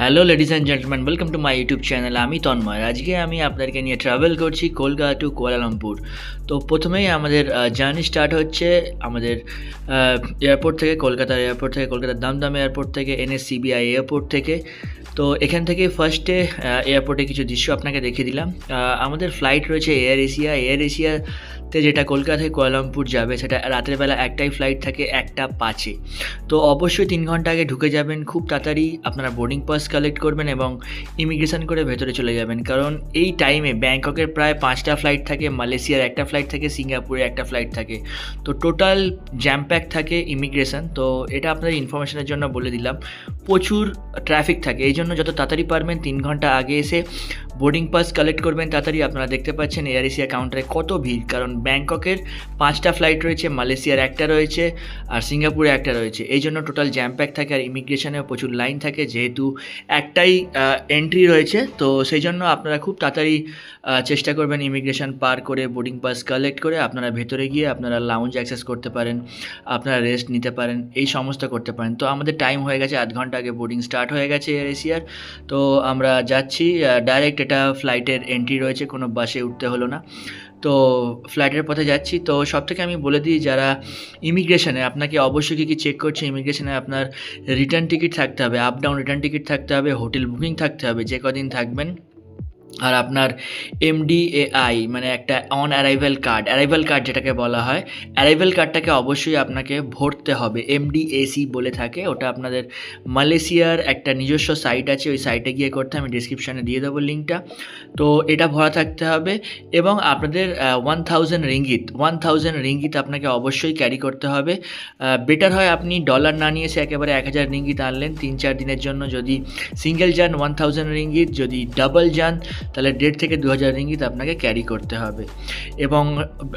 Hello ladies and gentleman, welcome to my YouTube channel. আমি তন্ময়। আজকে আমি আপনাদেরকে নিয়ে ট্রাভেল করছি কলকাতা টু কুয়ালালামপুর। তো প্রথমেই আমাদের জার্নি স্টার্ট হচ্ছে আমাদের এয়ারপোর্ট থেকে, কলকাতার এয়ারপোর্ট থেকে, কলকাতার দমদম এয়ারপোর্ট থেকে, NSCBI এয়ারপোর্ট থেকে। তো এখান থেকে ফার্স্টে এয়ারপোর্টে কিছু দৃশ্য আপনাকে দেখিয়ে দিলাম। আমাদের ফ্লাইট রয়েছে এয়ার এশিয়াতে, যেটা কলকাতা থেকে কুয়ালালামপুর যাবে। সেটা রাতের বেলা একটাই ফ্লাইট থাকে, 1:05-এ। তো অবশ্যই 3 ঘন্টা আগে ঢুকে যাবেন। খুব তাড়াতাড়ি আপনারা বোর্ডিং পাস কালেক্ট করবেন এবং ইমিগ্রেশন করে ভেতরে চলে যাবেন, কারণ এই টাইমে ব্যাংককের প্রায় 5টা ফ্লাইট থাকে, মালয়েশিয়ার একটা ফ্লাইট থাকে, সিঙ্গাপুরে একটা ফ্লাইট থাকে। তো টোটাল জ্যাম প্যাক থাকে ইমিগ্রেশন। তো এটা আপনাদের ইনফরমেশনের জন্য বলে দিলাম। প্রচুর ট্রাফিক থাকে, এই জন্য যত তাড়াতাড়ি পারবেন 3 ঘন্টা আগে এসে বোর্ডিং পাস কালেক্ট করবেন তাড়াতাড়ি। আপনারা দেখতে পাচ্ছেন এয়ার এশিয়া কাউন্টারে কত ভিড়, কারণ ব্যাংককের 5টা ফ্লাইট রয়েছে, মালয়েশিয়ার একটা রয়েছে আর সিঙ্গাপুরে একটা রয়েছে। এই জন্য টোটাল জ্যাম প্যাক থাকে আর ইমিগ্রেশনেও প্রচুর লাইন থাকে, যেহেতু একটাই এন্ট্রি রয়েছে। তো সেই জন্য আপনারা খুব তাড়াতাড়ি চেষ্টা করবেন ইমিগ্রেশন পার করে বোর্ডিং পাস কালেক্ট করে আপনারা ভেতরে গিয়ে আপনারা লাউঞ্জ অ্যাক্সেস করতে পারেন, আপনারা রেস্ট নিতে পারেন, এই সমস্ত করতে পারেন। তো আমাদের টাইম হয়ে গেছে, আধ ঘন্টা আগে বোর্ডিং স্টার্ট হয়ে গেছে এয়ার এশিয়ার। তো আমরা যাচ্ছি ডাইরেক্ট, এটা ফ্লাইটের এন্ট্রি রয়েছে, কোনো বাসে উঠতে হলো না। তো ফ্লাইটের পথে যাচ্ছি। তো সব থেকে আমি বলে দিই, যারা ইমিগ্রেশনে আপনাকে অবশ্যই কী চেক করছে, ইমিগ্রেশনে আপনার রিটার্ন টিকিট থাকতে হবে, আপ ডাউন রিটার্ন টিকিট থাকতে হবে, হোটেল বুকিং থাকতে হবে যে কদিন থাকবেন, আর আপনার MDAI মানে একটা অন অ্যারাইভেল কার্ড যেটাকে বলা হয়, অ্যারাইভেল কার্ডটাকে অবশ্যই আপনাকে ভরতে হবে। MDAC বলে থাকে, ওটা আপনাদের মালয়েশিয়ার একটা নিজস্ব সাইট আছে, ওই সাইটে গিয়ে করতে, আমি ডিসক্রিপশানে দিয়ে দেবো লিঙ্কটা। তো এটা ভরা থাকতে হবে এবং আপনাদের 1000 রিঙ্গিত আপনাকে অবশ্যই ক্যারি করতে হবে। বেটার হয় আপনি ডলার না নিয়ে এসে একেবারে 1000 রিঙ্গিত আনলেন 3-4 দিনের জন্য। যদি সিঙ্গেল যান 1000 রিঙ্গিত, যদি ডাবল যান তাহলে 1.5 থেকে 2000 রিঙ্গিত আপনাকে ক্যারি করতে হবে। এবং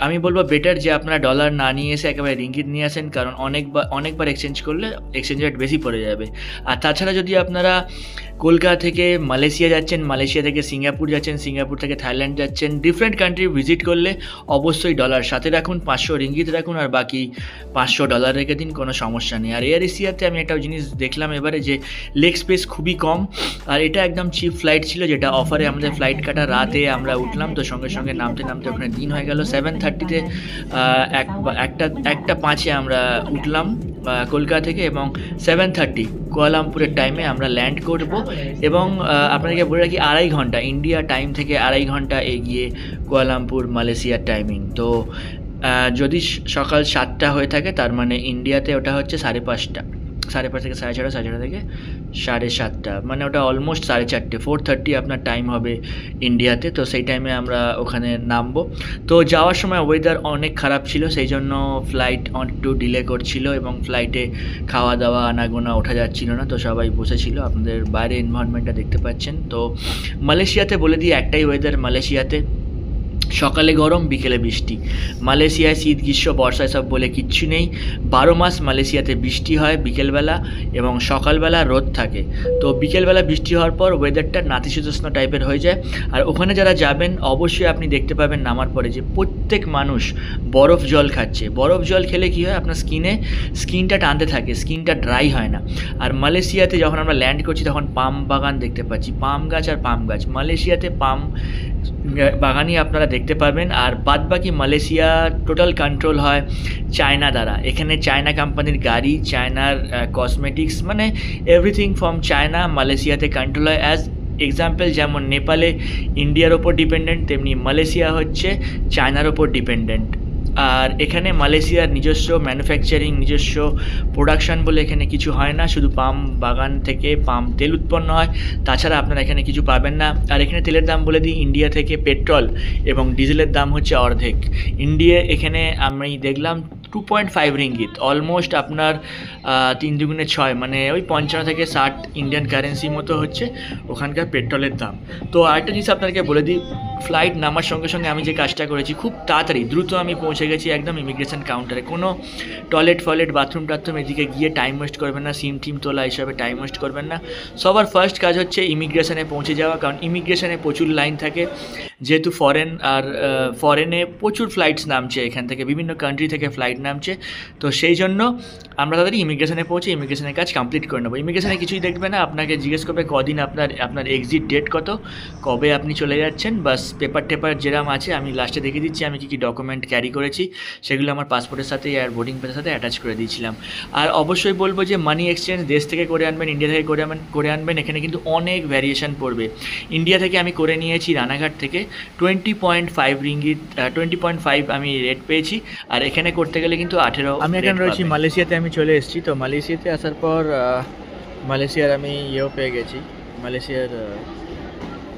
আমি বলবো বেটার যে আপনারা ডলার না নিয়ে এসে একেবারে রিঙ্গিত নিয়ে আসেন, কারণ অনেকবার এক্সচেঞ্জ করলে এক্সচেঞ্জ রেট বেশি পড়ে যাবে। আর তাছাড়া যদি আপনারা কলকাতা থেকে মালয়েশিয়া যাচ্ছেন, মালয়েশিয়া থেকে সিঙ্গাপুর যাচ্ছেন, সিঙ্গাপুর থেকে থাইল্যান্ড যাচ্ছেন, ডিফারেন্ট কান্ট্রি ভিজিট করলে অবশ্যই ডলার সাথে রাখুন, 500 রিঙ্গিত রাখুন, আর বাকি 500 ডলার রেখে দিন, কোনো সমস্যা নেই। আর এয়ার এশিয়াতে আমি একটা জিনিস দেখলাম এবারে, যে লেগ স্পেস খুবই কম, আর এটা একদম চিপ ফ্লাইট ছিল, যেটা অফারে আমাদের ফ্লাইট কাটা রাতে আমরা উঠলাম। তো সঙ্গে সঙ্গে নামতে ওখানে দিন হয়ে গেল। 7:30-তে 1:05-এ আমরা উঠলাম কলকাতা থেকে, এবং 7:30 কুয়ালালামপুরের টাইমে আমরা ল্যান্ড করব। এবং আপনাদেরকে বলে রাখি, 2.5 ঘন্টা ইন্ডিয়া টাইম থেকে 2.5 ঘন্টা এগিয়ে কুয়ালালামপুর মালয়েশিয়ার টাইমিং। তো যদি সকাল 7টা হয়ে থাকে, তার মানে ইন্ডিয়াতে ওটা হচ্ছে 5:30, 5:30 থেকে 6:30, 6:30 থেকে 7:30, মানে ওটা অলমোস্ট 4:30, 4:30 আপনার টাইম হবে ইন্ডিয়াতে। তো সেই টাইমে আমরা ওখানে নামবো। তো যাওয়ার সময় ওয়েদার অনেক খারাপ ছিল, সেই জন্য ফ্লাইট একটু ডিলে করছিল এবং ফ্লাইটে খাওয়া দাওয়া আনাগোনা ওঠা যাচ্ছিল না। তো সবাই বসেছিল, আপনাদের বাইরে এনভায়রনমেন্টটা দেখতে পাচ্ছেন। তো মালয়েশিয়াতে বলে দিই, একটাই ওয়েদার মালয়েশিয়াতে, সকালে গরম, বিকেলে বৃষ্টি। মালয়েশিয়ায় শীত, গ্রীষ্ম, বর্ষা এসব বলে কিচ্ছু নেই। 12 মাস মালয়েশিয়াতে বৃষ্টি হয় বিকেলবেলা, এবং সকালবেলা রোদ থাকে। তো বিকেলবেলা বৃষ্টি হওয়ার পর ওয়েদারটা নাতিশীতোষ্ণ টাইপের হয়ে যায়। আর ওখানে যারা যাবেন অবশ্যই আপনি দেখতে পাবেন নামার পরে যে প্রত্যেক মানুষ বরফ জল খাচ্ছে। বরফ জল খেলে কী হয়, আপনার স্কিনটা টানতে থাকে, স্কিনটা ড্রাই হয় না। আর মালয়েশিয়াতে যখন আমরা ল্যান্ড করছি তখন পাম বাগান দেখতে পাচ্ছি, পাম গাছ আর পাম গাছ। মালয়েশিয়াতে পাম বাগানই আপনারা দেখতে পাবেন। আর বাদবাকি মালয়েশিয়া টোটাল কন্ট্রোল হয় চায়না দ্বারা। এখানে চায়না কোম্পানির গাড়ি, চায়নার কসমেটিক্স, মানে এভরিথিং ফ্রম চায়না মালয়েশিয়াতে কন্ট্রোল হয়। অ্যাজ এক্সাম্পল, যেমন নেপালে ইন্ডিয়ার ওপর ডিপেন্ডেন্ট, তেমনি মালয়েশিয়া হচ্ছে চায়নার ওপর ডিপেন্ডেন্ট। আর এখানে মালয়েশিয়ার নিজস্ব ম্যানুফ্যাকচারিং, নিজস্ব প্রোডাকশান বলে এখানে কিছু হয় না, শুধু পাম বাগান থেকে পাম তেল উৎপন্ন হয়, তাছাড়া আপনারা এখানে কিছু পাবেন না। আর এখানে তেলের দাম বলে দিই, ইন্ডিয়া থেকে পেট্রোল এবং ডিজেলের দাম হচ্ছে অর্ধেক। এখানে আমি দেখলাম 2.5 রিঙ্গিত, অলমোস্ট আপনার 3 দুগুণে 6, মানে ওই 55 থেকে 60 ইন্ডিয়ান কারেন্সি মতো হচ্ছে ওখানকার পেট্রোলের দাম। তো আরেকটা জিনিস আপনাকে বলে দিই, ফ্লাইট নামার সঙ্গে সঙ্গে আমি যে কাজটা করেছি, খুব তাড়াতাড়ি দ্রুত আমি পৌঁছে গেছি একদম ইমিগ্রেশন কাউন্টারে। কোনো টয়লেট বাথরুম এদিকে গিয়ে টাইম ওয়েস্ট করবেন না, সিম তোলা হিসাবে টাইম ওয়েস্ট করবেন না। সবার ফার্স্ট কাজ হচ্ছে ইমিগ্রেশনে পৌঁছে যাওয়া, কারণ ইমিগ্রেশনে প্রচুর লাইন থাকে, যেহেতু ফরেনে প্রচুর ফ্লাইটস নামছে, এখান থেকে বিভিন্ন কান্ট্রি থেকে ফ্লাইট নামছে। তো সেই জন্য আমরা তাড়াতাড়ি ইমিগ্রেশনে পৌঁছে ইমিগ্রেশনের কাজ কমপ্লিট করে নেবো। ইমিগ্রেশনে কিছুই দেখবে না, আপনাকে জিজ্ঞেস করবে কদিন আপনার এক্সিট ডেট কত, কবে আপনি চলে যাচ্ছেন, বাস পেপার টেপার যেরকম আছে আমি লাস্টে দেখে দিচ্ছি আমি কী কী ডকুমেন্ট ক্যারি করেছি, সেগুলো আমার পাসপোর্টের সাথে আর বোর্ডিং পাসের সাথে অ্যাটাচ করে দিয়েছিলাম। আর অবশ্যই বলবো যে মানি এক্সচেঞ্জ দেশ থেকে করে আনবেন, ইন্ডিয়া থেকে করে আনবেন, এখানে কিন্তু অনেক ভ্যারিয়েশন পড়বে। ইন্ডিয়া থেকে আমি করে নিয়েছি রানাঘাট থেকে 20.5 রিঙ্গিত, 20.5 আমি রেট পেয়েছি, আর এখানে করতে গেলে কিন্তু 18। আমি এখানে রয়েছি মালয়েশিয়াতে, আমি চলে এসেছি। তো মালয়েশিয়াতে আসার পর মালয়েশিয়ার আমি ইয়েও পেয়ে গেছি, মালয়েশিয়ার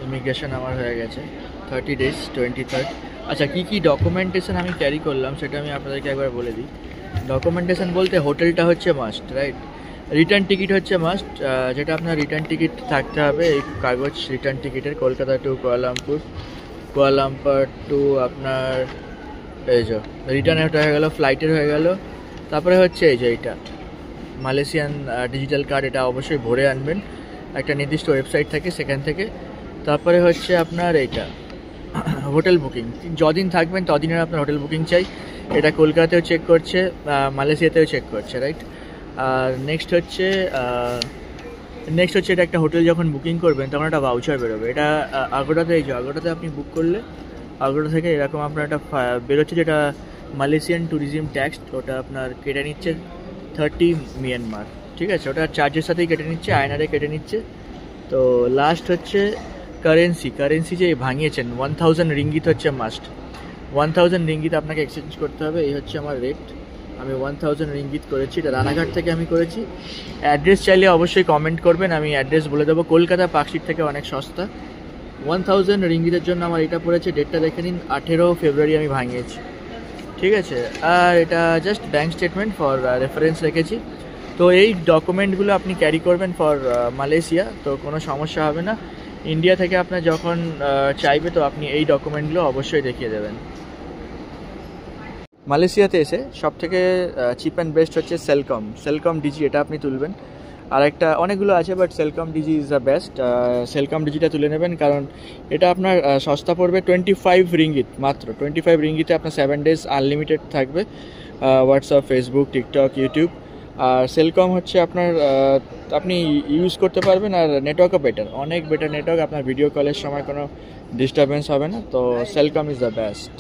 ইমিগ্রেশন আমার হয়ে গেছে 30 days 23rd। আচ্ছা কী কী ডকুমেন্টেশন আমি ক্যারি করলাম সেটা আমি আপনাদেরকে একবার বলে দিই। ডকুমেন্টেশন বলতে হোটেলটা হচ্ছে মাস্ট, রাইট। রিটার্ন টিকিট হচ্ছে মাস্ট, যেটা আপনার রিটার্ন টিকিট থাকতে হবে, এই কাগজ রিটার্ন টিকিটের, কলকাতা টু কুয়ালালামপুর টু আপনার এই যে রিটার্নের হয়ে গেলো, ফ্লাইটের হয়ে গেল। তারপরে হচ্ছে এই যে এইটা মালয়েশিয়ান ডিজিটাল কার্ড, এটা অবশ্যই ভরে আনবেন, একটা নির্দিষ্ট ওয়েবসাইট থাকে সেখান থেকে। তারপরে হচ্ছে আপনার এইটা হোটেল বুকিং, যদিন থাকবেন তদিনের আপনার হোটেল বুকিং চাই, এটা কলকাতাতেও চেক করছে, মালয়েশিয়াতেও চেক করছে, রাইট। আর নেক্সট হচ্ছে এটা একটা হোটেল যখন বুকিং করবেন তখন একটা ভাউচার বেরোবে, এটা আগোটাতে, এই যে আগোটাতে আপনি বুক করলে আগোটা থেকে এরকম আপনার একটা বেরোচ্ছে, যেটা মালয়েশিয়ান ট্যুরিজম ট্যাক্স, ওটা আপনার কেটে নিচ্ছে 30 মিয়ানমার, ঠিক আছে, ওটা চার্জের সাথেই কেটে নিচ্ছে, আয়নারে কেটে নিচ্ছে। তো লাস্ট হচ্ছে কারেন্সি যে ভাঙিয়েছেন 1000 রিঙ্গিত হচ্ছে মাস্ট, 1000 রিঙ্গিত আপনাকে এক্সচেঞ্জ করতে হবে। এই হচ্ছে আমার রেট, আমি 1000 রিঙ্গিত করেছি, এটা রানাঘাট থেকে আমি করেছি। অ্যাড্রেস চাইলে অবশ্যই কমেন্ট করবেন, আমি অ্যাড্রেস বলে দেবো। কলকাতা পার্কস্ট্রিট থেকে অনেক সস্তা। 1000 রিঙ্গিতের জন্য আমার এটা পড়েছে, ডেটটা দেখে নিন, 18 ফেব্রুয়ারি আমি ভাঙিয়েছি, ঠিক আছে। আর এটা just bank statement for reference রেখেছি। তো এই ডকুমেন্টগুলো আপনি ক্যারি করবেন ফর মালয়েশিয়া, তো কোনো সমস্যা হবে না। ইন্ডিয়া থেকে আপনার যখন চাইবে তো আপনি এই ডকুমেন্টগুলো অবশ্যই দেখিয়ে দেবেন। মালয়েশিয়াতে এসে সবথেকে চিপ অ্যান্ড বেস্ট হচ্ছে সেলকম ডিজি, এটা আপনি তুলবেন। আর একটা অনেকগুলো আছে, but Celcom Digi is the best. Celcom ডিজিটা তুলে নেবেন, কারণ এটা আপনার সস্তা পড়বে 25 রিঙ্গিত মাত্র। 25 রিঙ্গিতে আপনার 7 days আনলিমিটেড থাকবে, হোয়াটসঅ্যাপ, ফেসবুক, টিকটক, ইউটিউব। আর সেলকম হচ্ছে আপনার আপনি ইউজ করতে পারবেন, আর নেটওয়ার্কও বেটার, অনেক বেটার নেটওয়ার্ক, আপনার ভিডিও কলের সময় কোনো ডিস্টারবেন্স হবে না। তো সেলকম ইজ দ্য বেস্ট।